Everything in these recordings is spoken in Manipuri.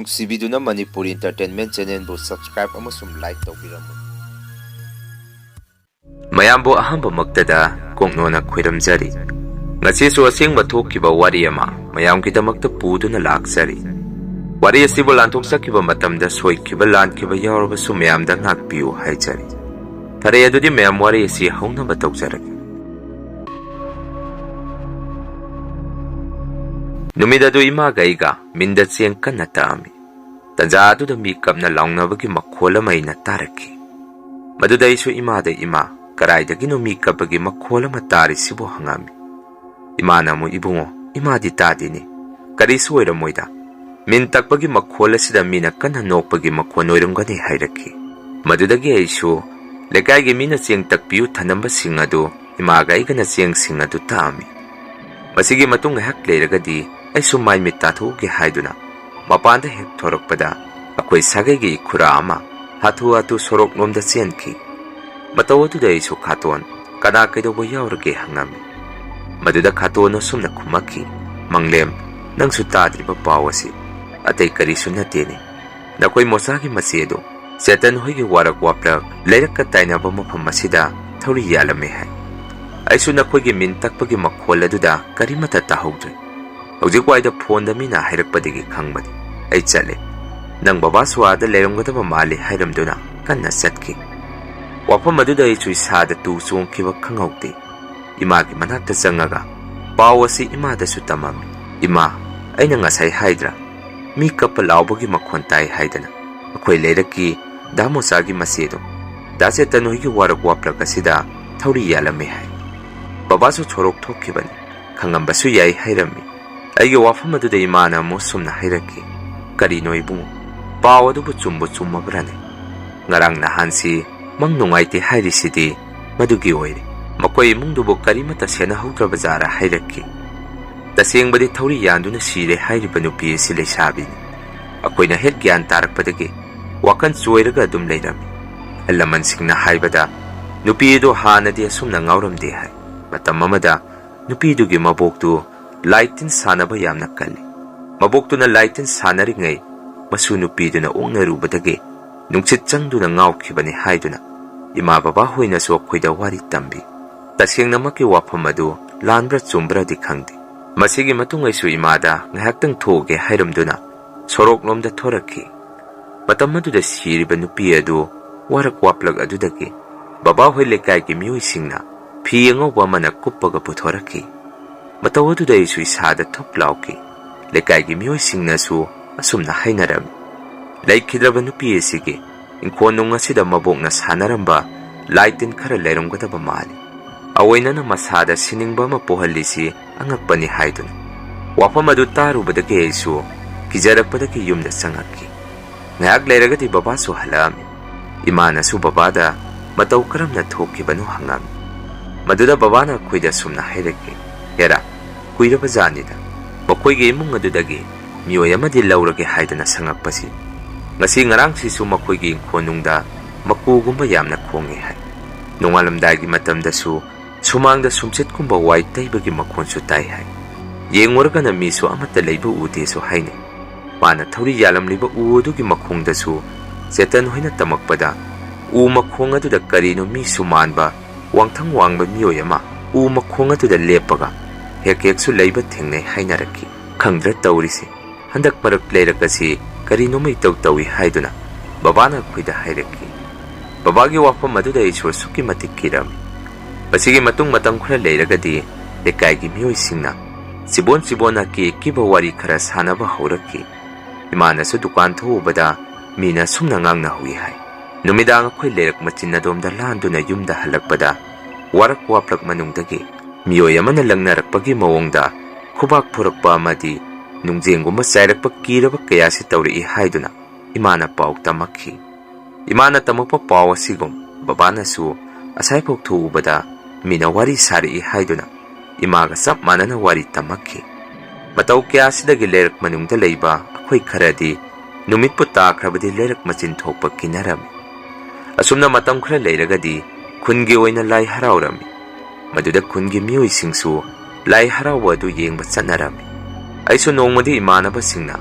ꯅꯨꯡꯁꯤꯕꯤꯗꯨꯅ ꯃꯅꯤꯄꯨꯔꯤ ꯏꯟꯇꯔꯇꯦꯟꯃꯦꯟ ꯆꯦꯅꯦꯜꯕꯨ ꯁꯕꯁꯀ꯭ꯔꯥꯏꯕ ꯑꯃꯁꯨꯡ ꯂꯥꯏꯛ ꯇꯧꯕꯤꯔꯝꯃꯨ꯫ ꯃꯌꯥꯝꯕꯨ ꯑꯍꯥꯟꯕꯃꯛꯇꯗ ꯀꯣꯛꯅꯣꯅ ꯈꯣꯏꯔꯝꯖꯔꯤ꯫ ꯉꯁꯤꯁꯨ ꯑꯁꯦꯡꯕ ꯊꯣꯛꯈꯤꯕ ꯋꯥꯔꯤ ꯑꯃ ꯃꯌꯥꯝꯒꯤꯗꯃꯛꯇ ꯄꯨꯗꯨꯅ ꯂꯥꯛꯆꯔꯤ꯫ ꯋꯥꯔꯤ ꯑꯁꯤꯕꯨ ꯂꯥꯟꯊꯣꯛꯆꯈꯤꯕ ꯃꯇꯝꯗ ꯁꯣꯏꯈꯤꯕ ꯂꯥꯟꯈꯤꯕ ꯌꯥꯎꯔꯕꯁꯨ ꯃꯌꯥꯝꯗ ꯉꯥꯛꯄꯤꯌꯨ ꯍꯥꯏꯖꯔꯤ꯫ ꯐꯔꯦ ꯑꯗꯨꯗꯤ ꯃꯌꯥꯝ ꯋꯥꯔꯤ ꯑꯁꯤ ꯍꯧꯅꯕ ꯇꯧꯖꯔꯒꯦ꯫ ꯅꯨꯃꯤꯠ ꯑꯗꯨ ꯏꯃꯥꯒ ꯑꯩꯒ ꯃꯤꯟꯗ ꯆꯦꯡ ꯀꯟꯅ ꯇꯛꯑꯝꯃꯤ꯫ ꯇꯟꯖꯥ ꯑꯗꯨꯗ ꯃꯤ ꯀꯞꯅ ꯂꯥꯎꯅꯕꯒꯤ ꯃꯈꯣꯜ ꯑꯃ ꯑꯩꯅ ꯇꯥꯔꯛꯈꯤ꯫ ꯃꯗꯨꯗ ꯑꯩꯁꯨ ꯏꯃꯥꯗ ꯏꯃꯥ ꯀꯔꯥꯏꯗꯒꯤꯅꯣ ꯃꯤ ꯀꯞꯄꯒꯤ ꯃꯈꯣꯜ ꯑꯃ ꯇꯥꯔꯤꯁꯤꯕꯨ ꯍꯪꯉꯝꯃꯤ꯫ ꯏꯃꯥꯅ ꯑꯃꯨꯛ ꯏꯕꯨꯡꯉꯣ ꯏꯃꯥꯗꯤ ꯇꯥꯗꯦꯅꯦ ꯀꯔꯤꯁꯨ ꯑꯣꯏꯔꯝꯃꯣꯏꯗ ꯃꯤꯟ ꯇꯛꯄꯒꯤ ꯃꯈꯣꯜ ꯑꯁꯤꯗ ꯃꯤꯅ ꯀꯟꯅ ꯅꯣꯛꯄꯒꯤ ꯃꯈꯣꯜ ꯑꯣꯏꯔꯝꯒꯅꯤ ꯍꯥꯏꯔꯛꯈꯤ꯫ ꯃꯗꯨꯗꯒꯤ ꯑꯩꯁꯨ ꯂꯩꯀꯥꯏꯒꯤ ꯃꯤꯅ ꯆꯦꯡ ꯇꯛꯄꯤꯌꯨ ꯊꯅꯝꯕꯁꯤꯡ ꯑꯗꯨ ꯏꯃꯥꯒ ꯑꯩꯒꯅ ꯆꯦꯡꯁꯤꯡ ꯑꯗꯨ ꯇꯛꯑꯝꯃꯤ꯫ ꯃꯁꯤꯒꯤ ꯃꯇꯨꯡ ꯉꯥꯏꯍꯥꯛ ꯂꯩꯔꯒꯗꯤ ꯑꯩꯁꯨ ꯃꯥꯏ ꯃꯤꯠ ꯇꯥꯊꯣꯛꯎꯒꯦ ꯍꯥꯏꯗꯨꯅ ꯃꯄꯥꯟꯗ ꯍꯦꯛ ꯊꯣꯔꯛꯄꯗ ꯑꯩꯈꯣꯏ ꯁꯥꯒꯩꯒꯤ ꯏꯈꯨꯔꯥ ꯑꯃ ꯍꯥꯊꯨ ꯍꯥꯊꯨ ꯁꯣꯔꯣꯛ ꯂꯣꯝꯗ ꯆꯦꯟꯈꯤ꯫ ꯃꯇꯧ ꯑꯗꯨꯗ ꯑꯩꯁꯨ ꯈꯥꯇꯣꯟ ꯀꯅꯥ ꯀꯩꯗꯧꯕ ꯌꯥꯎꯔꯒꯦ ꯍꯪꯉꯝꯃꯤ꯫ ꯃꯗꯨꯗ ꯈꯥꯇꯣꯟ ꯑꯁꯨꯝꯅ ꯈꯨꯝꯃꯛꯈꯤ, ꯃꯪꯂꯦꯝ ꯅꯪꯁꯨ ꯇꯥꯗ꯭ꯔꯤꯕ ꯄꯥꯎ ꯑꯁꯤ ꯑꯇꯩ ꯀꯔꯤꯁꯨ ꯅꯠꯇꯦꯅꯦ꯫ ꯅꯈꯣꯏ ꯃꯣꯆꯥꯒꯤ ꯃꯆꯦꯗꯣ ꯆꯦꯇꯟ ꯍꯣꯏꯒꯤ ꯋꯥꯔꯛ ꯋꯥꯄ꯭ꯂꯛ ꯂꯩꯔꯛꯀ ꯇꯥꯏꯅꯕ ꯃꯐꯝ ꯑꯁꯤꯗ ꯊꯧꯔꯤ ꯌꯥꯜꯂꯝꯃꯦ ꯍꯥꯏ꯫ ꯑꯩꯁꯨ ꯅꯈꯣꯏꯒꯤ ꯃꯤꯟ ꯇꯛꯄꯒꯤ ꯃꯈꯣꯜ ꯑꯗꯨꯗ ꯀꯔꯤꯃꯠꯇ ꯇꯥꯍꯧꯗ꯭ꯔꯦ꯫ ꯍꯧꯖꯤꯛꯋꯥꯏꯗ ꯐꯣꯟꯗ ꯃꯤꯅ ꯍꯥꯏꯔꯛꯄꯗꯒꯤ ꯈꯪꯕꯅꯤ꯫ ꯑꯩ ꯆꯠꯂꯦ꯫ ꯅꯪ ꯕꯕꯥ ꯁ꯭ꯋꯥꯗ ꯂꯩꯔꯝꯒꯗꯕ ꯃꯥꯜꯂꯤ ꯍꯥꯏꯔꯝꯗꯨꯅ ꯀꯟꯅ ꯆꯠꯈꯤ꯫ ꯋꯥꯐꯝ ꯑꯗꯨꯗ ꯑꯩꯁꯨ ꯏꯁꯥꯗ ꯇꯨ ꯆꯣꯡꯈꯤꯕ ꯈꯪꯍꯧꯗꯦ꯫ ꯏꯃꯥꯒꯤ ꯃꯅꯥꯛꯇ ꯆꯪꯉꯒ ꯄꯥꯎ ꯑꯁꯤ ꯏꯃꯥꯗꯁꯨ ꯇꯝꯃꯝꯃꯤ꯫ ꯏꯃꯥ ꯑꯩꯅ ꯉꯁꯥꯏ ꯍꯥꯏꯗ꯭ꯔꯥ ꯃꯤ ꯀꯞꯄ ꯂꯥꯎꯕꯒꯤ ꯃꯈꯣꯟ ꯇꯥꯏ ꯍꯥꯏꯗꯅ ꯑꯩꯈꯣꯏ ꯂꯩꯔꯛꯀꯤ ꯗꯥ ꯃꯣꯆꯥꯒꯤ ꯃꯆꯦꯗꯣ ꯗꯥ ꯆꯦꯇꯟ ꯍꯣꯏꯒꯤ ꯋꯥꯔꯛ ꯋꯥꯄ꯭ꯂꯛ ꯑꯁꯤꯗ ꯊꯧꯔꯤ ꯌꯥꯜꯂꯝꯃꯦ ꯍꯥꯏ꯫ ꯕꯕꯥꯁꯨ ꯁꯣꯔꯣꯛ ꯊꯣꯛꯈꯤꯕꯅꯤ ꯈꯪꯉꯝꯕꯁꯨ ꯌꯥꯏ ꯍꯥꯏꯔꯝꯃꯤ꯫ ꯑꯩꯒꯤ ꯋꯥꯐꯝ ꯑꯗꯨꯗ ꯏꯃꯥꯅ ꯑꯃꯨꯛ ꯁꯨꯝꯅ ꯍꯥꯏꯔꯛꯈꯤ, ꯀꯔꯤꯅꯣ ꯏꯕꯨꯡꯉꯣ ꯄꯥꯎ ꯑꯗꯨꯕꯨ ꯆꯨꯝꯕꯨ ꯆꯨꯝꯃꯕ꯭ꯔꯥꯅꯦ? ꯉꯔꯥꯡ ꯅꯍꯥꯟꯁꯤ ꯃꯪ ꯅꯨꯡꯉꯥꯏꯇꯦ ꯍꯥꯏꯔꯤꯁꯤꯗꯤ ꯃꯗꯨꯒꯤ ꯑꯣꯏꯔꯦ꯫ ꯃꯈꯣꯏ ꯏꯃꯨꯡꯗꯨꯕꯨ ꯀꯔꯤꯃꯠꯇ ꯁꯦꯟꯅꯍꯧꯗ꯭ꯔꯕꯖꯥꯔꯥ ꯍꯥꯏꯔꯛꯈꯤ꯫ ꯇꯁꯦꯡꯕꯗꯤ ꯊꯧꯔꯤ ꯌꯥꯟꯗꯨꯅ ꯁꯤꯔꯦ ꯍꯥꯏꯔꯤꯕ ꯅꯨꯄꯤ ꯑꯁꯤ ꯂꯩꯁꯥꯕꯤꯅꯤ꯫ ꯑꯩꯈꯣꯏꯅ ꯍꯦꯛ ꯒ꯭ꯌꯥꯟ ꯇꯥꯔꯛꯄꯗꯒꯤ ꯋꯥꯈꯜ ꯆꯣꯏꯔꯒ ꯑꯗꯨꯝ ꯂꯩꯔꯝꯃꯤ꯫ ꯑꯍꯜ ꯂꯃꯟꯁꯤꯡꯅ ꯍꯥꯏꯕꯗ ꯅꯨꯄꯤ ꯑꯗꯨ ꯍꯥꯟꯅꯗꯤ ꯑꯁꯨꯝꯅ ꯉꯥꯎꯔꯝꯗꯦ ꯍꯥꯏ꯫ ꯃꯇꯝ ꯑꯃꯗ ꯅꯨꯄꯤꯗꯨꯒꯤ ꯃꯕꯣꯛꯇꯨ ꯂꯥꯏ ꯇꯤꯟ ꯁꯥꯟꯅꯕ ꯌꯥꯝꯅ ꯀꯜꯂꯤ꯫ ꯃꯕꯣꯛꯇꯨꯅ ꯂꯥꯏ ꯇꯤꯟ ꯁꯥꯟꯅꯔꯤꯉꯩ ꯃꯁꯨ ꯅꯨꯄꯤꯗꯨꯅ ꯑꯣꯛꯅꯔꯨꯕꯗꯒꯤ ꯅꯨꯡꯁꯤꯠ ꯆꯪꯗꯨꯅ ꯉꯥꯎꯈꯤꯕꯅꯤ ꯍꯥꯏꯗꯨꯅ ꯏꯃꯥ ꯕꯕꯥ ꯍꯣꯏꯅꯁꯨ ꯑꯩꯈꯣꯏꯗ ꯋꯥꯔꯤ ꯇꯝꯕꯤ꯫ ꯇꯁꯦꯡꯅꯃꯛꯀꯤ ꯋꯥꯐꯝ ꯑꯗꯨ ꯂꯥꯟꯕ꯭ꯔꯥ ꯆꯨꯝꯕ꯭ꯔꯥꯗꯤ ꯈꯪꯗꯦ꯫ ꯃꯁꯤꯒꯤ ꯃꯇꯨꯡ ꯑꯩꯁꯨ ꯏꯃꯥꯗ ꯉꯥꯏꯍꯥꯛꯇꯪ ꯊꯣꯛꯎꯒꯦ ꯍꯥꯏꯔꯝꯗꯨꯅ ꯁꯣꯔꯣꯛ ꯂꯣꯝꯗ ꯊꯣꯔꯛꯈꯤ꯫ ꯃꯇꯝ ꯑꯗꯨꯗ ꯁꯤꯔꯤꯕ ꯅꯨꯄꯤ ꯑꯗꯨ ꯋꯥꯔꯛ ꯋꯥꯄ꯭ꯂꯛ ꯑꯗꯨꯗꯒꯤ ꯕꯕꯥ ꯍꯣꯏ ꯂꯩꯀꯥꯏꯒꯤ ꯃꯤꯑꯣꯏꯁꯤꯡꯅ ꯐꯤ ꯑꯉꯧꯕ ꯑꯃꯅ ꯀꯨꯞꯄꯒ ꯄꯨꯊꯣꯔꯛꯈꯤ꯫ ꯃꯇꯧ ꯑꯗꯨꯗ ꯑꯩꯁꯨ ꯏꯁꯥꯗ ꯊꯨꯞ ꯂꯥꯎꯈꯤ꯫ ꯂꯩꯀꯥꯏꯒꯤ ꯃꯤꯑꯣꯏꯁꯤꯡꯅꯁꯨ ꯑꯁꯨꯝꯅ ꯍꯥꯏꯅꯔꯝꯃꯤ, ꯂꯩꯈꯤꯗ꯭ꯔꯕ ꯅꯨꯄꯤ ꯑꯁꯤꯒꯤ ꯏꯪꯈꯣꯜ ꯅꯨꯡ ꯑꯁꯤꯗ ꯃꯕꯣꯛꯅ ꯁꯥꯟꯅꯔꯝꯕ ꯂꯥꯏ ꯇꯤꯟ ꯈꯔ ꯂꯩꯔꯝꯒꯗꯕ ꯃꯥꯜꯂꯤ꯫ ꯑꯑꯣꯏꯅꯅ ꯃꯁꯥꯗ ꯁꯤꯅꯤꯡꯕ ꯑꯃ ꯄꯣꯛꯍꯜꯂꯤꯁꯤ ꯑꯉꯛꯄꯅꯤ ꯍꯥꯏꯗꯨꯅ ꯋꯥꯐꯝ ꯑꯗꯨ ꯇꯥꯔꯨꯕꯗꯒꯤ ꯑꯩꯁꯨ ꯀꯤꯖꯔꯛꯄꯗꯒꯤ ꯌꯨꯝꯗ ꯆꯪꯉꯛꯈꯤ꯫ ꯉꯥꯏꯍꯥꯛ ꯂꯩꯔꯒꯗꯤ ꯕꯕꯥꯁꯨ ꯍꯜꯂꯛꯑꯝꯃꯤ꯫ ꯏꯃꯥꯅꯁꯨ ꯕꯕꯥꯗ ꯃꯇꯧ ꯀꯔꯝꯅ ꯊꯣꯛꯈꯤꯕꯅꯣ ꯍꯪꯉꯝꯃꯤ꯫ ꯃꯗꯨꯗ ꯕꯕꯥꯅ ꯑꯩꯈꯣꯏꯗ ꯁꯨꯝꯅ ꯍꯥꯏꯔꯛꯈꯤ, ꯍꯦꯔꯥ ꯀꯨꯏꯔꯕ ꯖꯥꯠꯅꯤꯗ ꯃꯈꯣꯏꯒꯤ ꯏꯃꯨꯡ ꯑꯗꯨꯗꯒꯤ ꯃꯤꯑꯣꯏ ꯑꯃꯗꯤ ꯂꯧꯔꯒꯦ ꯍꯥꯏꯗꯅ ꯁꯪꯉꯛꯄꯁꯤ꯫ ꯉꯁꯤ ꯉꯔꯥꯡꯁꯤꯁꯨ ꯃꯈꯣꯏꯒꯤ ꯏꯪꯈꯣꯜꯅꯨꯡꯗ ꯃꯀꯨꯒꯨꯝꯕ ꯌꯥꯝꯅ ꯈꯣꯡꯉꯦ ꯍꯥꯏ꯫ ꯅꯣꯡꯉꯥꯜꯂꯝꯗꯥꯏꯒꯤ ꯃꯇꯝꯗꯁꯨ ꯁꯨꯃꯥꯡꯗ ꯁꯨꯝꯆꯤꯠꯀꯨꯝꯕ ꯋꯥꯏ ꯇꯩꯕꯒꯤ ꯃꯈꯣꯟꯁꯨ ꯇꯥꯏ ꯍꯥꯏ꯫ ꯌꯦꯡꯉꯨꯔꯒꯅ ꯃꯤꯁꯨ ꯑꯃꯠꯇ ꯂꯩꯕ ꯎꯗꯦꯁꯨ ꯍꯥꯏꯅꯩ꯫ ꯃꯥꯅ ꯊꯧꯔꯤ ꯌꯥꯜꯂꯝꯂꯤꯕ ꯎ ꯑꯗꯨꯒꯤ ꯃꯈꯣꯡꯗꯁꯨ ꯆꯦꯇꯟ ꯍꯣꯏꯅ ꯇꯝꯃꯛꯄꯗ ꯎ ꯃꯈꯣꯡ ꯑꯗꯨꯗ ꯀꯔꯤꯅꯣ ꯃꯤꯁꯨ ꯃꯥꯟꯕ ꯋꯥꯡꯊꯪ ꯋꯥꯡꯕ ꯃꯤꯑꯣꯏ ꯑꯃ ꯎ ꯃꯈꯣꯡ ꯑꯗꯨꯗ ꯂꯦꯞꯄꯒ ꯍꯦꯛ ꯍꯦꯛꯁꯨ ꯂꯩꯕ ꯊꯦꯡꯅꯩ ꯍꯥꯏꯅꯔꯛꯈꯤ꯫ ꯈꯪꯗ꯭ꯔ ꯇꯧꯔꯤꯁꯤ ꯍꯟꯗꯛ ꯃꯔꯛ ꯂꯩꯔꯛ ꯑꯁꯤ ꯀꯔꯤꯅꯣꯃ ꯏꯇꯧ ꯇꯧꯏ ꯍꯥꯏꯗꯨꯅ ꯕꯕꯥꯅ ꯑꯩꯈꯣꯏꯗ ꯍꯥꯏꯔꯛꯈꯤ꯫ ꯕꯕꯥꯒꯤ ꯋꯥꯐꯝ ꯑꯗꯨꯗ ꯑꯩꯁꯨ ꯑꯁꯨꯛꯀꯤ ꯃꯇꯤꯛ ꯀꯤꯔꯝꯃꯤ꯫ ꯃꯁꯤꯒꯤ ꯃꯇꯨꯡ ꯃꯇꯝ ꯈꯔ ꯂꯩꯔꯒꯗꯤ ꯂꯩꯀꯥꯏꯒꯤ ꯃꯤꯑꯣꯏꯁꯤꯡꯅ ꯆꯤꯕꯣꯟ ꯆꯤꯕꯣꯟ ꯑꯀꯤ ꯑꯀꯤꯕ ꯋꯥꯔꯤ ꯈꯔ ꯁꯥꯟꯅꯕ ꯍꯧꯔꯛꯈꯤ꯫ ꯏꯃꯥꯅꯁꯨ ꯗꯨꯀꯥꯟ ꯊꯣꯛꯎꯕꯗ ꯃꯤꯅ ꯁꯨꯝꯅ ꯉꯥꯡꯅꯍꯧꯏ ꯍꯥꯏ꯫ ꯅꯨꯃꯤꯗꯥꯡ ꯑꯩꯈꯣꯏ ꯂꯩꯔꯛ ꯃꯆꯤꯟ ꯑꯗꯣꯝꯗ ꯂꯥꯟꯗꯨꯅ ꯌꯨꯝꯗ ꯍꯜꯂꯛꯄꯗ ꯋꯥꯔꯛ ꯋꯥꯄ꯭ꯂꯛ ꯃꯅꯨꯡꯗꯒꯤ ꯃꯤꯑꯣꯏ ꯑꯃꯅ ꯂꯪꯅꯔꯛꯄꯒꯤ ꯃꯑꯣꯡꯗ ꯈꯨꯕꯥꯛ ꯐꯨꯔꯛꯄ ꯑꯃꯗꯤ ꯅꯨꯡꯖꯦꯡꯒꯨꯝꯕ ꯆꯥꯏꯔꯛꯄ ꯀꯤꯔꯕ ꯀꯌꯥꯁꯤ ꯇꯧꯔꯛꯏ ꯍꯥꯏꯗꯨꯅ ꯏꯃꯥꯅ ꯄꯥꯎ ꯇꯝꯃꯛꯈꯤ꯫ ꯏꯃꯥꯅ ꯇꯝꯃꯛꯄ ꯄꯥꯎ ꯑꯁꯤꯒꯨꯝ ꯕꯕꯥꯅꯁꯨ ꯑꯁꯥꯏꯐꯥꯎ ꯊꯣꯛꯎꯕꯗ ꯃꯤꯅ ꯋꯥꯔꯤ ꯁꯥꯔꯛꯏ ꯍꯥꯏꯗꯨꯅ ꯏꯃꯥꯒ ꯆꯞ ꯃꯥꯟꯅꯅ ꯋꯥꯔꯤ ꯇꯝꯃꯛꯈꯤ꯫ ꯃꯇꯧ ꯀꯌꯥꯁꯤꯗꯒꯤ ꯂꯩꯔꯛ ꯃꯅꯨꯡꯗ ꯂꯩꯕ ꯑꯩꯈꯣꯏ ꯈꯔꯗꯤ ꯅꯨꯃꯤꯠꯄꯨ ꯇꯥꯈ꯭ꯔꯕꯗꯤ ꯂꯩꯔꯛ ꯃꯆꯤꯟ ꯊꯣꯛꯄ ꯀꯤꯅꯔꯝꯃꯤ꯫ ꯑꯁꯨꯝꯅ ꯃꯇꯝ ꯈꯔ ꯂꯩꯔꯒꯗꯤ ꯈꯨꯟꯒꯤ ꯑꯣꯏꯅ ꯂꯥꯏ ꯍꯔꯥꯎꯔꯝꯃꯤ꯫ ꯃꯗꯨꯗ ꯈꯨꯟꯒꯤ ꯃꯤꯑꯣꯏꯁꯤꯡꯁꯨ ꯂꯥꯏ ꯍꯔꯥꯎꯕ ꯑꯗꯨ ꯌꯦꯡꯕ ꯆꯠꯅꯔꯝꯃꯤ꯫ ꯑꯩꯁꯨ ꯅꯣꯡꯃꯗꯤ ꯏꯃꯥꯟꯅꯕꯁꯤꯡꯅ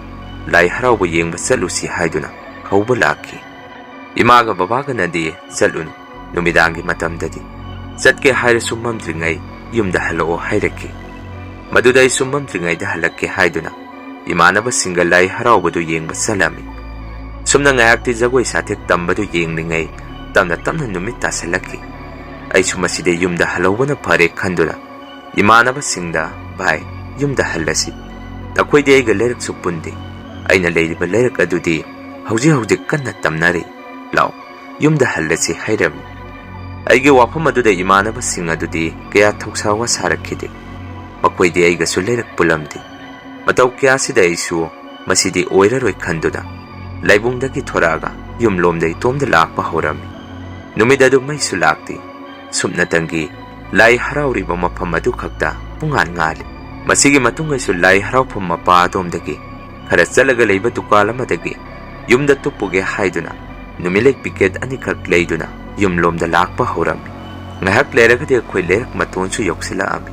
ꯂꯥꯏ ꯍꯔꯥꯎꯕ ꯌꯦꯡꯕ ꯆꯠꯂꯨꯁꯤ ꯍꯥꯏꯗꯨꯅ ꯍꯧꯕ ꯂꯥꯛꯈꯤ. ꯏꯃꯥꯒ ꯕꯕꯥꯒꯅꯗꯤ ꯆꯠꯂꯨꯅꯨ, ꯅꯨꯃꯤꯗꯥꯡꯒꯤ ꯃꯇꯝꯗꯗꯤ ꯆꯠꯀꯦ ꯍꯥꯏꯔꯁꯨ ꯃꯝꯗ꯭ꯔꯤꯉꯩ ꯌꯨꯝꯗ ꯍꯜꯂꯛꯑꯣ ꯍꯥꯏꯔꯛꯈꯤ. ꯃꯗꯨꯗ ꯑꯩꯁꯨ ꯃꯝꯗ꯭ꯔꯤꯉꯩꯗ ꯍꯜꯂꯛꯀꯦ ꯍꯥꯏꯗꯨꯅ ꯏꯃꯥꯟꯅꯕꯁꯤꯡꯒ ꯂꯥꯏ ꯍꯔꯥꯎꯕꯗꯨ ꯌꯦꯡꯕ ꯆꯠꯂꯝꯃꯤ. ꯁꯨꯝꯅ ꯉꯥꯏꯍꯥꯛꯇꯤ ꯖꯒꯣꯏ ꯁꯥꯊꯦꯛ ꯇꯝꯕꯗꯨ ꯌꯦꯡꯂꯤꯉꯩ ꯇꯞꯅ ꯇꯞꯅ ꯅꯨꯃꯤꯠ ꯇꯥꯁꯜꯂꯛꯈꯤ. ꯑꯩꯁꯨ ꯃꯁꯤꯗ ꯌꯨꯝꯗ ꯍꯜꯍꯧꯕꯅ ꯐꯔꯦ ꯈꯟꯗꯨꯅ ꯏꯃꯥꯟꯅꯕꯁꯤꯡꯗ ꯚꯥꯏ ꯌꯨꯝꯗ ꯍꯜꯂꯁꯤ, ꯅꯈꯣꯏꯗꯤ ꯑꯩꯒ ꯂꯩꯔꯛꯁꯨ ꯄꯨꯟꯗꯦ, ꯑꯩꯅ ꯂꯩꯔꯤꯕ ꯂꯩꯔꯛ ꯑꯗꯨꯗꯤ ꯍꯧꯖꯤꯛ ꯀꯟꯅ ꯇꯝꯅꯔꯤ, ꯂꯥꯎ ꯌꯨꯝꯗ ꯍꯜꯂꯁꯤ ꯍꯥꯏꯔꯝꯃꯤ. ꯑꯩꯒꯤ ꯋꯥꯐꯝ ꯑꯗꯨꯗ ꯏꯃꯥꯟꯅꯕꯁꯤꯡ ꯑꯗꯨꯗꯤ ꯀꯌా ꯊꯧꯁꯥ ꯋꯥꯁꯥꯔꯛꯈꯤꯗꯦ. ꯃꯈꯣꯏꯗꯤ ꯑꯩꯒꯁꯨ ꯂꯩꯔꯛ ꯄꯨꯜꯂꯝꯗꯦ. ꯃꯇꯧ ꯀꯌꯥꯁꯤꯗ ꯑꯩꯁꯨ ꯃꯁꯤꯗꯤ ꯑꯣꯏꯔꯔꯣꯏ ꯈꯟꯗꯨꯅ ꯂꯥꯏꯕꯨꯡꯗꯒꯤ ꯊꯣꯔꯛꯑꯒ ꯌꯨꯝꯂꯣꯝꯗ ꯏꯇꯣꯝꯗ ꯂꯥꯛꯄ ꯍꯧꯔꯝꯃꯤ. ꯅꯨꯃꯤꯠ ꯑꯗꯨ ꯃꯩꯁꯨ ꯂꯥꯛꯇꯦ. ꯁꯨꯞꯅꯇꯪꯒꯤ ꯂꯥꯏ ꯍꯔꯥꯎꯔꯤꯕ ꯃꯐꯝ ꯑꯗꯨ ꯈꯛꯇ ꯄꯨꯡꯉꯥꯟ ꯉꯥꯜꯂꯤ. ꯃꯁꯤꯒꯤ ꯃꯇꯨꯡ ꯑꯩꯁꯨ ꯂꯥꯏ ꯍꯔꯥꯎꯐꯝ ꯃꯄꯥ ꯑꯗꯣꯝꯗꯒꯤ ꯈꯔ ꯆꯠꯂꯒ ꯂꯩꯕ ꯗꯨꯀꯥꯟ ꯑꯃꯗꯒꯤ ꯌꯨꯝꯗ ꯇꯨꯞꯄꯨꯒꯦ ꯍꯥꯏꯗꯨꯅ ꯅꯨꯃꯤꯠꯂꯩ ꯄꯤꯀꯦꯠ ꯑꯅꯤꯈꯛ ꯂꯩꯗꯨꯅ ꯌꯨꯝꯂꯣꯝꯗ ꯂꯥꯛꯄ ꯍꯧꯔꯝꯃꯤ. ꯉꯥꯏꯍꯥꯛ ꯂꯩꯔꯒꯗꯤ ꯑꯩꯈꯣꯏ ꯂꯩꯔꯛ ꯃꯇꯣꯟꯁꯨ ꯌꯧꯁꯤꯜꯂꯛꯑꯝꯃꯤ.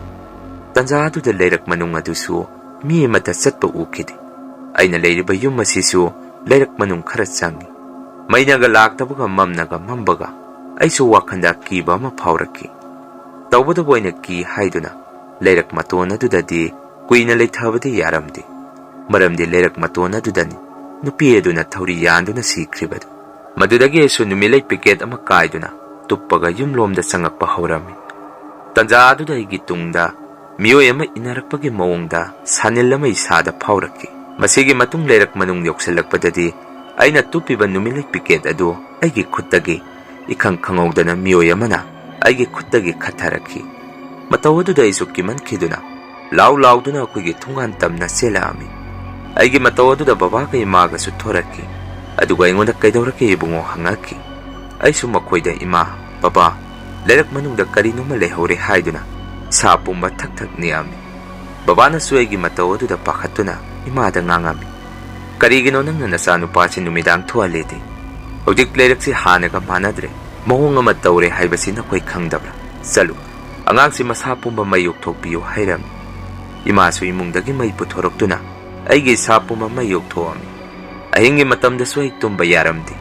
ꯇꯟꯖꯥ ꯑꯗꯨꯗ ꯂꯩꯔꯛ ꯃꯅꯨꯡ ꯑꯗꯨꯁꯨ ꯃꯤ ꯑꯃꯠꯇ ꯆꯠꯄ ꯎꯈꯤꯗꯦ. ꯑꯩꯅ ꯂꯩꯔꯤꯕ ꯌꯨꯝ ꯑꯁꯤꯁꯨ ꯂꯩꯔꯛ ꯃꯅꯨꯡ ꯈꯔ ꯆꯪꯉꯤ. ꯃꯩꯅꯒ ꯂꯥꯛꯇꯕꯒ ꯃꯝꯅꯒ ꯃꯝꯕꯒ ꯑꯩꯁꯨ ꯋꯥꯈꯟꯗ ꯀꯤꯕ ꯑꯃ ꯐꯥꯎꯔꯛꯈꯤ. ꯇꯧꯕꯗꯕꯨ ꯑꯩꯅ ꯀꯤ ꯍꯥꯏꯗꯨꯅ ꯂꯩꯔꯛ ꯃꯇꯣꯟ ꯑꯗꯨꯗꯗꯤ ꯀꯨꯏꯅ ꯂꯩꯊꯕꯗꯤ ꯌꯥꯔꯝꯗꯦ. ꯃꯔꯝꯗꯤ ꯂꯩꯔꯛ ꯃꯇꯣꯟ ꯑꯗꯨꯗꯅꯤ ꯅꯨꯄꯤ ꯑꯗꯨꯅ ꯊꯧꯔꯤ ꯌꯥꯟꯗꯨꯅ ꯁꯤꯈ꯭ꯔꯤꯕꯗꯨ. ꯃꯗꯨꯗꯒꯤ ꯑꯩꯁꯨ ꯅꯨꯃꯤꯠꯂꯩ ꯄꯤꯀꯦꯠ ꯑꯃ ꯀꯥꯏꯗꯨꯅ ꯇꯨꯞꯄꯒ ꯌꯨꯝꯂꯣꯝꯗ ꯆꯪꯉꯛꯄ ꯍꯧꯔꯝꯃꯤ. ꯇꯟꯖꯥ ꯑꯗꯨꯗ ꯑꯩꯒꯤ ꯇꯨꯡꯗ ꯃꯤꯑꯣꯏ ꯑꯃ ꯏꯟꯅꯔꯛꯄꯒꯤ ꯃꯑꯣꯡꯗ ꯁꯥꯅꯤꯜ ꯑꯃ ꯏꯁꯥꯗ ꯐꯥꯎꯔꯛꯈꯤ. ꯃꯁꯤꯒꯤ ꯃꯇꯨꯡ ꯂꯩꯔꯛ ꯃꯅꯨꯡ ꯌꯧꯁꯤꯜꯂꯛꯄꯗꯗꯤ ꯑꯩꯅ ꯇꯨꯞꯄꯤꯕ ꯅꯨꯃꯤꯠꯂꯩ ꯄꯤꯀꯦꯠ ꯑꯗꯨ ꯑꯩꯒꯤ ꯈꯨꯠꯇꯒꯤ ꯏꯈꯪ ꯈꯪꯍꯧꯗꯅ ꯃꯤꯑꯣꯏ ꯑꯃꯅ ꯑꯩꯒꯤ ꯈꯨꯠꯇꯒꯤ ꯈꯠꯊꯔꯛꯈꯤ. ꯃꯇꯧ ꯑꯗꯨꯗ ꯑꯩꯁꯨ ꯀꯤꯃꯟꯈꯤꯗꯨꯅ ꯂꯥꯎ ꯂꯥꯎꯗꯨꯅ ꯑꯩꯈꯣꯏꯒꯤ ꯊꯣꯡꯒꯥꯟ ꯇꯝꯅ ꯆꯦꯜꯂꯛꯑꯝꯃꯤ. ꯑꯩꯒꯤ ꯃꯇꯧ ꯑꯗꯨꯗ ꯕꯕꯥꯒ ꯏꯃꯥꯒꯁꯨ ꯊꯣꯔꯛꯈꯤ. ꯑꯗꯨꯒ ꯑꯩꯉꯣꯟꯗ ꯀꯩꯗꯧꯔꯛꯀꯦ ꯏꯕꯨꯡꯉꯣ ꯍꯪꯉꯛꯈꯤ. ꯑꯩꯁꯨ ꯃꯈꯣꯏꯗ ꯏꯃꯥ, ꯕꯕꯥ, ꯂꯩꯔꯛ ꯃꯅꯨꯡꯗ ꯀꯔꯤꯅꯣꯃ ꯂꯩꯍꯧꯔꯦ ꯍꯥꯏꯗꯨꯅ ꯁꯥ ꯄꯨꯝꯕ ꯊꯛ ꯊꯛ ꯅꯤꯛꯑꯝꯃꯤ. ꯕꯕꯥꯅꯁꯨ ꯑꯩꯒꯤ ꯃꯇꯧ ꯑꯗꯨꯗ ꯄꯥꯈꯠꯇꯨꯅ ꯏꯃꯥꯗ ꯉꯥꯡꯉꯝꯃꯤ. ꯀꯔꯤꯒꯤꯅꯣ ꯅꯪꯅ ꯅꯆꯥꯅꯨꯄꯥꯁꯤ ꯅꯨꯃꯤꯗꯥꯡ ꯊꯣꯛꯍꯜꯂꯤꯗꯤ? ꯍꯧꯖꯤꯛ ꯂꯩꯔꯛꯁꯤ ꯍꯥꯟꯅꯒ ꯃꯥꯟꯅꯗ꯭ꯔꯦ, ꯃꯑꯣꯡ ꯑꯃ ꯇꯧꯔꯦ ꯍꯥꯏꯕꯁꯤ ꯅꯈꯣꯏ ꯈꯪꯗꯕ꯭ꯔꯥ? ꯆꯠꯂꯨ, ꯑꯉꯥꯡꯁꯤ ꯃꯁꯥ ꯄꯨꯝꯕ ꯃꯩ ꯌꯣꯛꯊꯣꯛꯄꯤꯌꯨ ꯍꯥꯏꯔꯝꯃꯤ. ꯏꯃꯥꯁꯨ ꯏꯃꯨꯡꯗꯒꯤ ꯃꯩ ꯄꯨꯊꯣꯔꯛꯇꯨꯅ ꯑꯩꯒꯤ ꯏꯁꯥ ꯄꯨꯝꯕ ꯃꯩ ꯌꯣꯛꯊꯣꯛꯑꯝꯃꯤ. ꯑꯍꯤꯡꯒꯤ ꯃꯇꯝꯗꯁꯨ ꯑꯩ ꯇꯨꯝꯕ ꯌꯥꯔꯝꯗꯦ.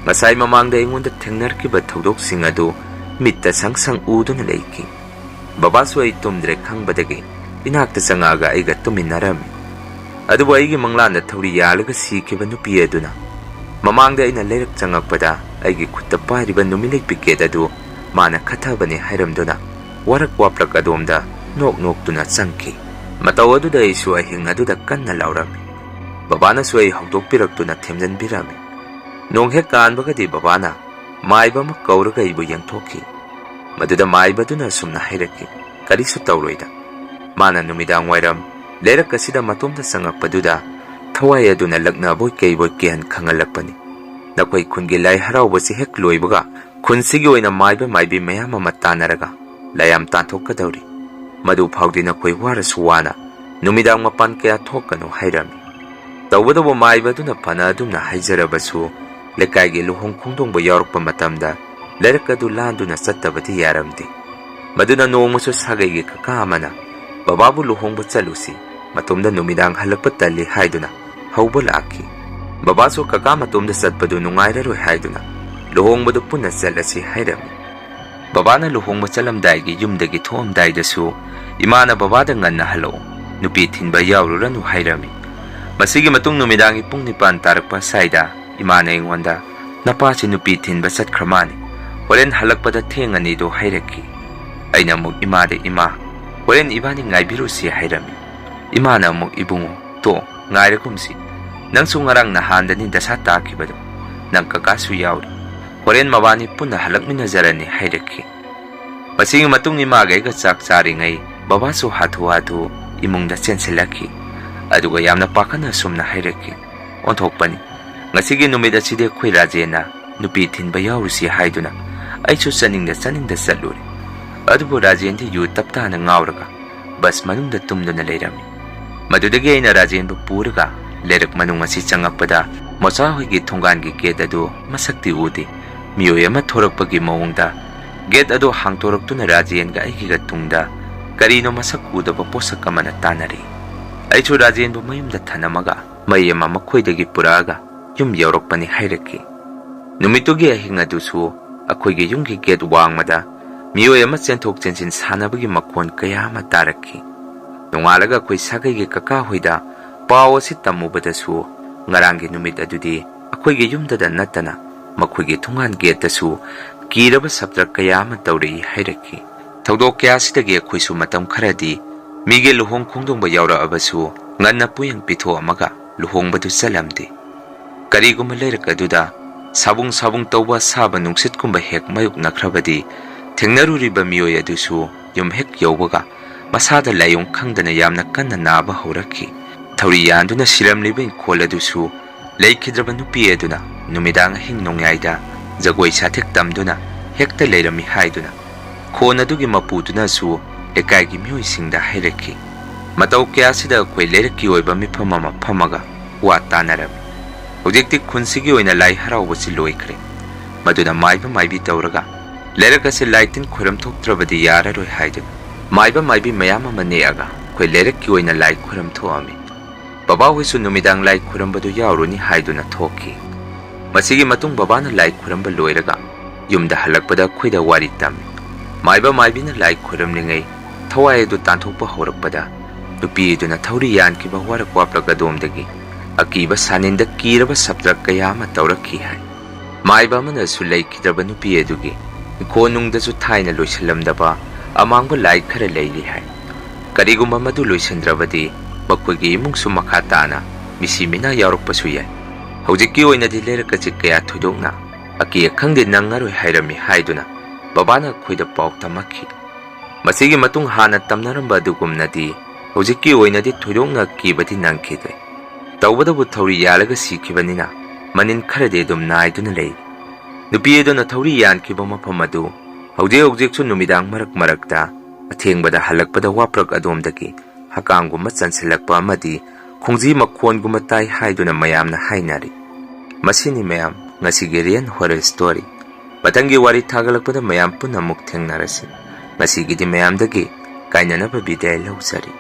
ꯉꯁꯥꯏ ꯃꯃꯥꯡꯗ ꯑꯩꯉꯣꯟꯗ ꯊꯦꯡꯅꯔꯛꯈꯤꯕ ꯊꯧꯗꯣꯛꯁꯤꯡ ꯑꯗꯨ ꯃꯤꯠꯇ ꯁꯪ ꯁꯪ ꯎꯗꯨꯅ ꯂꯩꯈꯤ. ꯕꯕꯥꯁꯨ ꯑꯩ ꯇꯨꯝꯗ꯭ꯔꯦ ꯈꯪꯕꯗꯒꯤ ꯏꯅꯥꯛꯇ ꯆꯪꯉꯛꯑꯒ ꯑꯩꯒ ꯇꯨꯝꯃꯤꯟꯅꯔꯝꯃꯤ. ꯑꯗꯨꯕꯨ ꯑꯩꯒꯤ ꯃꯪꯂꯥꯟꯗ ꯊꯧꯔꯤ ꯌꯥꯜꯂꯒ ꯁꯤꯈꯤꯕ ꯅꯨꯄꯤ ꯑꯗꯨꯅ ꯃꯃꯥꯡꯗ ꯑꯩꯅ ꯂꯩꯔꯛ ꯆꯪꯉꯛꯄꯗ ꯑꯩꯒꯤ ꯈꯨꯠꯇ ꯄꯥꯏꯔꯤꯕ ꯅꯨꯃꯤꯠꯂꯩ ꯄꯤꯀꯦꯠ ꯑꯗꯨ ꯃꯥꯅ ꯈꯠꯊꯕꯅꯤ ꯍꯥꯏꯔꯝꯗꯨꯅ ꯋꯥꯔꯛ ꯋꯥꯄ꯭ꯔꯛ ꯑꯗꯣꯝꯗ ꯅꯣꯛ ꯅꯣꯛꯇꯨꯅ ꯆꯪꯈꯤ. ꯃꯇꯧ ꯑꯗꯨꯗ ꯑꯩꯁꯨ ꯑꯍꯤꯡ ꯑꯗꯨꯗ ꯀꯟꯅ ꯂꯥꯎꯔꯝꯃꯤ. ꯕꯕꯥꯅꯁꯨ ꯑꯩ ꯍꯧꯗꯣꯛꯄꯤꯔꯛꯇꯨꯅ ꯊꯦꯝꯖꯤꯟꯕꯤꯔꯝꯃꯤ. ꯅꯣꯡ ꯍꯦꯛ ꯀꯥꯟꯕꯒꯗꯤ ꯕꯕꯥꯅ ꯃꯥꯏꯕ ꯑꯃ ꯀꯧꯔꯒ ꯑꯩꯕꯨ ꯌꯦꯡꯊꯣꯛꯈꯤ. ꯃꯗꯨꯗ ꯃꯥꯏꯕꯗꯨꯅ ꯁꯨꯝꯅ ꯍꯥꯏꯔꯛꯈꯤ, ꯀꯔꯤꯁꯨ ꯇꯧꯔꯣꯏꯗ. ꯃꯥꯅ ꯅꯨꯃꯤꯗꯥꯡ ꯋꯥꯏꯔꯝ ꯂꯩꯔꯛ ꯑꯁꯤꯗ ꯃꯇꯣꯝꯗ ꯆꯪꯉꯛꯄꯗꯨꯗ ꯊꯋꯥꯏ ꯑꯗꯨꯅ ꯂꯛꯅꯕꯣꯏ ꯀꯩꯕꯣꯏ ꯀꯤꯍꯟ ꯈꯪꯍꯜꯂꯛꯄꯅꯤ. ꯅꯈꯣꯏ ꯈꯨꯟꯒꯤ ꯂꯥꯏ ꯍꯔꯥꯎꯕꯁꯤ ꯍꯦꯛ ꯂꯣꯏꯕꯒ ꯈꯨꯟꯁꯤꯒꯤ ꯑꯣꯏꯅ ꯃꯥꯏꯕ ꯃꯥꯏꯕꯤ ꯃꯌꯥꯝ ꯑꯃ ꯇꯥꯟꯅꯔꯒ ꯂꯥꯏꯌꯥꯝ ꯇꯥꯟꯊꯣꯛꯀꯗꯧꯔꯤ. ꯃꯗꯨ ꯐꯥꯎꯗꯤ ꯅꯈꯣꯏ ꯋꯥꯔꯁꯨ ꯋꯥꯅ ꯅꯨꯃꯤꯗꯥꯡ ꯃꯄꯥꯟ ꯀꯌా ꯊꯣꯛꯀꯅꯨ ꯍꯥꯏꯔꯝꯃꯤ. ꯇꯧꯕꯗꯕꯨ ꯃꯥꯏꯕꯗꯨꯅ ꯐꯅ ꯑꯗꯨꯝꯅ ꯍꯥꯏꯖꯔꯕꯁꯨ ꯂꯩꯀꯥꯏꯒꯤ ꯂꯨꯍꯣꯡ ꯈꯣꯡꯗꯣꯡꯕ ꯌꯥꯎꯔꯛꯄ ꯃꯇꯝꯗ ꯂꯩꯔꯛ ꯑꯗꯨ ꯂꯥꯟꯗꯨꯅ ꯆꯠꯇꯕꯗꯤ ꯌꯥꯔꯝꯗꯦ. ꯃꯗꯨꯅ ꯅꯣꯡꯃꯁꯨ ꯁꯥꯒꯩꯒꯤ ꯀꯀꯥ ꯑꯃꯅ ꯕꯕꯥꯕꯨ ꯂꯨꯍꯣꯡꯕ ꯆꯠꯂꯨꯁꯤ, ꯃꯇꯣꯝꯗ ꯅꯨꯃꯤꯗꯥꯡ ꯍꯜꯂꯛꯄ ꯇꯜꯂꯤ ꯍꯥꯏꯗꯨꯅ ꯍꯧꯕ ꯂꯥꯛꯈꯤ. ꯕꯕꯥꯁꯨ ꯀꯀꯥ ꯃꯇꯣꯝꯗ ꯆꯠꯄꯗꯨ ꯅꯨꯡꯉꯥꯏꯔꯔꯣꯏ ꯍꯥꯏꯗꯨꯅ ꯂꯨꯍꯣꯡꯕꯗꯨ ꯄꯨꯟꯅ ꯆꯠꯂꯁꯤ ꯍꯥꯏꯔꯝꯃꯤ. ꯕꯕꯥꯅ ꯂꯨꯍꯣꯡꯕ ꯆꯠꯂꯝꯗꯥꯏꯒꯤ ꯌꯨꯝꯗꯒꯤ ꯊꯣꯛꯑꯝꯗꯥꯏꯗꯁꯨ ꯏꯃꯥꯅ ꯕꯕꯥꯗ ꯉꯟꯅ ꯍꯜꯂꯛꯎ, ꯅꯨꯄꯤ ꯊꯤꯟꯕ ꯌꯥꯎꯔꯨꯔꯅꯨ ꯍꯥꯏꯔꯝꯃꯤ. ꯃꯁꯤꯒꯤ ꯃꯇꯨꯡ ꯅꯨꯃꯤꯗꯥꯡꯒꯤ ꯄꯨꯡ 9 ꯇꯥꯔꯛꯄ ꯁ꯭ꯋꯥꯏꯗ ꯏꯃꯥꯅ ꯑꯩꯉꯣꯟꯗ ꯅꯄꯥꯁꯤ ꯅꯨꯄꯤ ꯊꯤꯟꯕ ꯆꯠꯈ꯭ꯔ ꯃꯥꯅꯤ, ꯍꯣꯔꯦꯟ ꯍꯜꯂꯛꯄꯗ ꯊꯦꯡꯉꯅꯤꯗꯣ ꯍꯥꯏꯔꯛꯈꯤ. ꯑꯩꯅ ꯑꯃꯨꯛ ꯏꯃꯥꯗ ꯏꯃꯥ, ꯍꯣꯔꯦꯟ ꯏꯕꯥꯅꯤ ꯉꯥꯏꯕꯤꯔꯨꯁꯤ ꯍꯥꯏꯔꯝꯃꯤ. ꯏꯃꯥꯅ ꯑꯃꯨꯛ ꯏꯕꯨꯡꯉꯣ ꯇꯣ ꯉꯥꯏꯔꯒꯨꯝꯁꯤ, ꯅꯪꯁꯨ ꯉꯔꯥꯡ ꯅꯍꯥꯟꯗꯅꯤ ꯗꯁꯥ ꯇꯥꯈꯤꯕꯗꯣ, ꯅꯪ ꯀꯀꯥꯁꯨ ꯌꯥꯎꯔꯤ, ꯍꯣꯔꯦꯟ ꯃꯕꯥꯅꯤ ꯄꯨꯟꯅ ꯍꯜꯂꯛꯃꯤꯟꯅꯖꯔꯅꯤ ꯍꯥꯏꯔꯛꯈꯤ. ꯃꯁꯤꯒꯤ ꯃꯇꯨꯡ ꯏꯃꯥꯒ ꯑꯩꯒ ꯆꯥꯛ ꯆꯥꯔꯤꯉꯩ ꯕꯕꯥꯁꯨ ꯍꯥꯊꯨ ꯍꯥꯊꯨ ꯏꯃꯨꯡꯗ ꯆꯦꯟꯁꯤꯜꯂꯛꯈꯤ. ꯑꯗꯨꯒ ꯌꯥꯝꯅ ꯄꯥꯈꯠꯅ ꯁꯨꯝꯅ ꯍꯥꯏꯔꯛꯈꯤ, ꯑꯣꯟꯊꯣꯛꯄꯅꯤ, ꯉꯁꯤꯒꯤ ꯅꯨꯃꯤꯠ ꯑꯁꯤꯗꯤ ꯑꯩꯈꯣꯏ ꯔꯥꯖꯦꯟꯅ ꯅꯨꯄꯤ ꯊꯤꯟꯕ ꯌꯥꯎꯔꯨꯁꯤ ꯍꯥꯏꯗꯨꯅ ꯑꯩꯁꯨ ꯆꯠꯅꯤꯡꯗ ꯆꯠꯂꯨꯔꯦ. ꯑꯗꯨꯕꯨ ꯔꯥꯖꯦꯟꯗꯤ ꯌꯨ ꯇꯞꯇꯥꯅ ꯉꯥꯎꯔꯒ ꯕꯁ ꯃꯅꯨꯡꯗ ꯇꯨꯝꯗꯨꯅ ꯂꯩꯔꯝꯃꯤ. ꯃꯗꯨꯗꯒꯤ ꯑꯩꯅ ꯔꯥꯖꯦꯟꯕꯨ ꯄꯨꯔꯒ ꯂꯩꯔꯛ ꯃꯅꯨꯡ ꯑꯁꯤ ꯆꯪꯉꯛꯄꯗ ꯃꯣꯆꯥ ꯍꯣꯏꯒꯤ ꯊꯣꯡꯒꯥꯟꯒꯤ ꯒꯦꯠ ꯑꯗꯨ ꯃꯁꯛꯇꯤ ꯎꯗꯦ. ꯃꯤꯑꯣꯏ ꯑꯃ ꯊꯣꯔꯛꯄꯒꯤ ꯃꯑꯣꯡꯗ ꯒꯦꯠ ꯑꯗꯨ ꯍꯥꯡꯇꯣꯔꯛꯇꯨꯅ ꯔꯥꯖꯦꯟꯒ ꯑꯩꯒꯤꯒ ꯇꯨꯡꯗ ꯀꯔꯤꯅꯣ ꯃꯁꯛ ꯎꯗꯕ ꯄꯣꯠꯁꯛ ꯑꯃꯅ ꯇꯥꯟꯅꯔꯤ. ꯑꯩꯁꯨ ꯔꯥꯖꯦꯟꯕꯨ ꯃꯌꯨꯝꯗ ꯊꯅꯝꯃꯒ ꯃꯩ ꯑꯃ ꯃꯈꯣꯏꯗꯒꯤ ꯄꯨꯔꯛꯑꯒ ꯌꯨꯝ ꯌꯧꯔꯛꯄꯅꯤ ꯍꯥꯏꯔꯛꯈꯤ꯫ ꯅꯨꯃꯤꯠꯇꯨꯒꯤ ꯑꯍꯤꯡ ꯑꯗꯨꯁꯨ ꯑꯩꯈꯣꯏꯒꯤ ꯌꯨꯝꯒꯤ ꯒꯦꯠ ꯋꯥꯡꯃꯗ ꯃꯤꯑꯣꯏ ꯑꯃ ꯆꯦꯟꯊꯣꯛ ꯆꯦꯟꯁꯤꯟ ꯁꯥꯟꯅꯕꯒꯤ ꯃꯈꯣꯟ ꯀꯌꯥ ꯑꯃ ꯇꯥꯔꯛꯈꯤ꯫ ꯅꯣꯡꯉꯥꯜꯂꯒ ꯑꯩꯈꯣꯏ ꯁꯥꯒꯩꯒꯤ ꯀꯀꯥ ꯍꯣꯏꯗ ꯄꯥꯎ ꯑꯁꯤ ꯇꯝꯃꯨꯕꯗꯁꯨ ꯉꯔꯥꯡꯒꯤ ꯅꯨꯃꯤꯠ ꯑꯗꯨꯗꯤ ꯑꯩꯈꯣꯏꯒꯤ ꯌꯨꯝꯗꯗ ꯅꯠꯇꯅ ꯃꯈꯣꯏꯒꯤ ꯊꯣꯡꯒꯥꯟ ꯒꯦꯠꯇꯁꯨ ꯀꯤꯔꯕ ꯁꯞꯇ꯭ꯔ ꯀꯌꯥ ꯑꯃ ꯇꯧꯔꯛꯏ ꯍꯥꯏꯔꯛꯈꯤ꯫ ꯊꯧꯗꯣꯛ ꯀꯌꯥꯁꯤꯗꯒꯤ ꯑꯩꯈꯣꯏꯁꯨ ꯃꯇꯝ ꯈꯔꯗꯤ ꯃꯤꯒꯤ ꯂꯨꯍꯣꯡ ꯈꯣꯡꯗꯣꯡꯕ ꯌꯥꯎꯔꯛꯑꯕꯁꯨ ꯉꯟꯅ ꯄꯨꯌꯦꯡ ꯄꯤꯊꯣꯛꯑꯝꯃꯒ ꯂꯨꯍꯣꯡꯕꯗꯨ ꯆꯠꯂꯝꯗꯦ꯫ ꯀꯔꯤꯒꯨꯝꯕ ꯂꯩꯔꯛ ꯑꯗꯨꯗ ꯁꯥꯕꯨꯡ ꯁꯥꯕꯨꯡ ꯇꯧꯕ ꯑꯁꯥꯕ ꯅꯨꯡꯁꯤꯠꯀꯨꯝꯕ ꯍꯦꯛ ꯃꯥꯌꯣꯛꯅꯈ꯭ꯔꯕꯗꯤ ꯊꯦꯡꯅꯔꯨꯔꯤꯕ ꯃꯤꯑꯣꯏ ꯑꯗꯨꯁꯨ ꯌꯨꯝ ꯍꯦꯛ ꯌꯧꯕꯒ ꯃꯁꯥꯗ ꯂꯥꯏꯑꯣꯡ ꯈꯪꯗꯅ ꯌꯥꯝꯅ ꯀꯟꯅ ꯅꯥꯕ ꯍꯧꯔꯛꯈꯤ꯫ ꯊꯧꯔꯤ ꯌꯥꯟꯗꯨꯅ ꯁꯤꯔꯝꯂꯤꯕ ꯏꯪꯈꯣꯜ ꯑꯗꯨꯁꯨ ꯂꯩꯈꯤꯗ꯭ꯔꯕ ꯅꯨꯄꯤ ꯑꯗꯨꯅ ꯅꯨꯃꯤꯗꯥꯡ ꯑꯍꯤꯡ ꯅꯣꯡꯌꯥꯏꯗ ꯖꯒꯣꯏ ꯁꯥꯊꯦꯛ ꯇꯝꯗꯨꯅ ꯍꯦꯛꯇ ꯂꯩꯔꯝꯃꯤ ꯍꯥꯏꯗꯨꯅ ꯈꯣꯟ ꯑꯗꯨꯒꯤ ꯃꯄꯨꯗꯨꯅꯁꯨ ꯂꯩꯀꯥꯏꯒꯤ ꯃꯤꯑꯣꯏꯁꯤꯡꯗ ꯍꯥꯏꯔꯛꯈꯤ꯫ ꯃꯇꯧ ꯀꯌꯥꯁꯤꯗ ꯑꯩꯈꯣꯏ ꯂꯩꯔꯛꯀꯤ ꯑꯣꯏꯕ ꯃꯤꯐꯝ ꯑꯃ ꯐꯝꯃꯒ ꯋꯥ ꯇꯥꯟꯅꯔꯝꯃꯤ꯫ ꯍꯧꯖꯤꯛꯇꯤ ꯈꯨꯟꯁꯤꯒꯤ ꯑꯣꯏꯅ ꯂꯥꯏ ꯍꯔꯥꯎꯕꯁꯤ ꯂꯣꯏꯈ꯭ꯔꯦ꯫ ꯃꯗꯨꯅ ꯃꯥꯏꯕ ꯃꯥꯏꯕꯤ ꯇꯧꯔꯒ ꯂꯩꯔꯛ ꯑꯁꯤ ꯂꯥꯏ ꯇꯤꯟ ꯈꯣꯏꯔꯝ ꯊꯣꯛꯇ꯭ꯔꯕꯗꯤ ꯌꯥꯔꯔꯣꯏ ꯍꯥꯏꯗꯨꯅ ꯃꯥꯏꯕ ꯃꯥꯏꯕꯤ ꯃꯌꯥꯝ ꯑꯃ ꯅꯦꯛꯑꯒ ꯑꯩꯈꯣꯏ ꯂꯩꯔꯛꯀꯤ ꯑꯣꯏꯅ ꯂꯥꯏ ꯈꯣꯏꯔꯝ ꯊꯣꯛꯑꯝꯃꯤ꯫ ꯕꯕꯥꯍꯣꯏꯁꯨ ꯅꯨꯃꯤꯗꯥꯡ ꯂꯥꯏ ꯈꯣꯏꯔꯝꯕꯗꯨ ꯌꯥꯎꯔꯨꯅꯤ ꯍꯥꯏꯗꯨꯅ ꯊꯣꯛꯈꯤ꯫ ꯃꯁꯤꯒꯤ ꯃꯇꯨꯡ ꯕꯕꯥꯅ ꯂꯥꯏ ꯈꯣꯏꯔꯝꯕ ꯂꯣꯏꯔꯒ ꯌꯨꯝꯗ ꯍꯜꯂꯛꯄꯗ ꯑꯩꯈꯣꯏꯗ ꯋꯥꯔꯤ ꯇꯝꯃꯤ꯫ ꯃꯥꯏꯕ ꯃꯥꯏꯕꯤꯅ ꯂꯥꯏ ꯈꯣꯏꯔꯝꯂꯤꯉꯩ ꯊꯋꯥꯏ ꯑꯗꯨ ꯇꯥꯟꯊꯣꯛꯄ ꯍꯧꯔꯛꯄꯗ ꯅꯨꯄꯤ ꯑꯗꯨꯅ ꯊꯧꯔꯤ ꯌꯥꯟꯈꯤꯕ ꯋꯥꯔꯛ ꯋꯥꯄ꯭ꯔꯛ ꯑꯗꯣꯝꯗꯒꯤ ꯑꯀꯤꯕ ꯁꯥꯅꯤꯟꯗ ꯀꯤꯔꯕ ꯁꯞꯇ꯭ꯔ ꯀꯌꯥ ꯑꯃ ꯇꯧꯔꯛꯈꯤ ꯍꯥꯏ꯫ ꯃꯥꯏꯕ ꯑꯃꯅꯁꯨ ꯂꯩꯈꯤꯗ꯭ꯔꯕ ꯅꯨꯄꯤ ꯑꯗꯨꯒꯤ ꯏꯪꯈꯣꯜꯅꯨꯡꯗꯁꯨ ꯊꯥꯏꯅ ꯂꯣꯏꯁꯤꯜꯂꯝꯗꯕ ꯑꯃꯥꯡꯕ ꯂꯥꯏ ꯈꯔ ꯂꯩꯔꯤ ꯍꯥꯏ꯫ ꯀꯔꯤꯒꯨꯝꯕ ꯃꯗꯨ ꯂꯣꯏꯁꯤꯟꯗ꯭ꯔꯕꯗꯤ ꯃꯈꯣꯏꯒꯤ ꯏꯃꯨꯡꯁꯨ ꯃꯈꯥ ꯇꯥꯅ ꯃꯤꯁꯤ ꯃꯤꯅꯥ ꯌꯥꯎꯔꯛꯄꯁꯨ ꯌꯥꯏ꯫ ꯍꯧꯖꯤꯛꯀꯤ ꯑꯣꯏꯅꯗꯤ ꯂꯩꯔꯛ ꯑꯁꯤ ꯀꯌꯥ ꯊꯣꯏꯗꯣꯛꯅ ꯑꯀꯤ ꯑꯈꯪꯗꯤ ꯅꯪꯉꯔꯣꯏ ꯍꯥꯏꯔꯝꯃꯤ ꯍꯥꯏꯗꯨꯅ ꯕꯕꯥꯅ ꯑꯩꯈꯣꯏꯗ ꯄꯥꯎ ꯇꯝꯃꯛꯈꯤ꯫ ꯃꯁꯤꯒꯤ ꯃꯇꯨꯡ ꯍꯥꯟꯅ ꯇꯝꯅꯔꯝꯕ ꯑꯗꯨꯒꯨꯝꯅꯗꯤ ꯍꯧꯖꯤꯛꯀꯤ ꯑꯣꯏꯅꯗꯤ ꯊꯣꯏꯗꯣꯛꯅ ꯀꯤꯕꯗꯤ ꯅꯪꯈꯤꯗ꯭ꯔꯦ꯫ ꯇꯧꯕꯗꯕꯨ ꯊꯧꯔꯤ ꯌꯥꯜꯂꯒ ꯁꯤꯈꯤꯕꯅꯤꯅ ꯃꯅꯤꯟ ꯈꯔꯗꯤ ꯑꯗꯨꯝ ꯅꯥꯏꯗꯨꯅ ꯂꯩ꯫ ꯅꯨꯄꯤ ꯑꯗꯨꯅ ꯊꯧꯔꯤ ꯌꯥꯟꯈꯤꯕ ꯃꯐꯝ ꯑꯗꯨ ꯍꯧꯖꯤꯛꯁꯨ ꯅꯨꯃꯤꯗꯥꯡ ꯃꯔꯛꯇ ꯑꯊꯦꯡꯕꯗ ꯍꯜꯂꯛꯄꯗ ꯋꯥꯄ꯭ꯔꯛ ꯑꯗꯣꯝꯗꯒꯤ ꯍꯀꯥꯝꯒꯨꯝꯕ ꯆꯟꯁꯤꯜꯂꯛꯄ ꯑꯃꯗꯤ ꯈꯣꯡꯖꯤ ꯃꯈꯣꯟꯒꯨꯝꯕ ꯇꯥꯏ ꯍꯥꯏꯗꯨꯅ ꯃꯌꯥꯝꯅ ꯍꯥꯏꯅꯔꯤ꯫ ꯃꯁꯤꯅꯤ ꯃꯌꯥꯝ ꯉꯁꯤꯒꯤ ꯔꯤꯌꯦꯜ ꯍꯣꯔꯔ ꯁ꯭ꯇꯣꯔꯤ꯫ ꯃꯊꯪꯒꯤ ꯋꯥꯔꯤ ꯊꯥꯒꯠꯂꯛꯄꯗ ꯃꯌꯥꯝ ꯄꯨꯟꯅ ꯑꯃꯨꯛ ꯊꯦꯡꯅꯔꯁꯤ꯫ ꯉꯁꯤꯒꯤꯗꯤ ꯃꯌꯥꯝꯗꯒꯤ ꯀꯥꯏꯅꯅꯕ ꯕꯤꯗꯥꯏ ꯂꯧꯖꯔꯤ꯫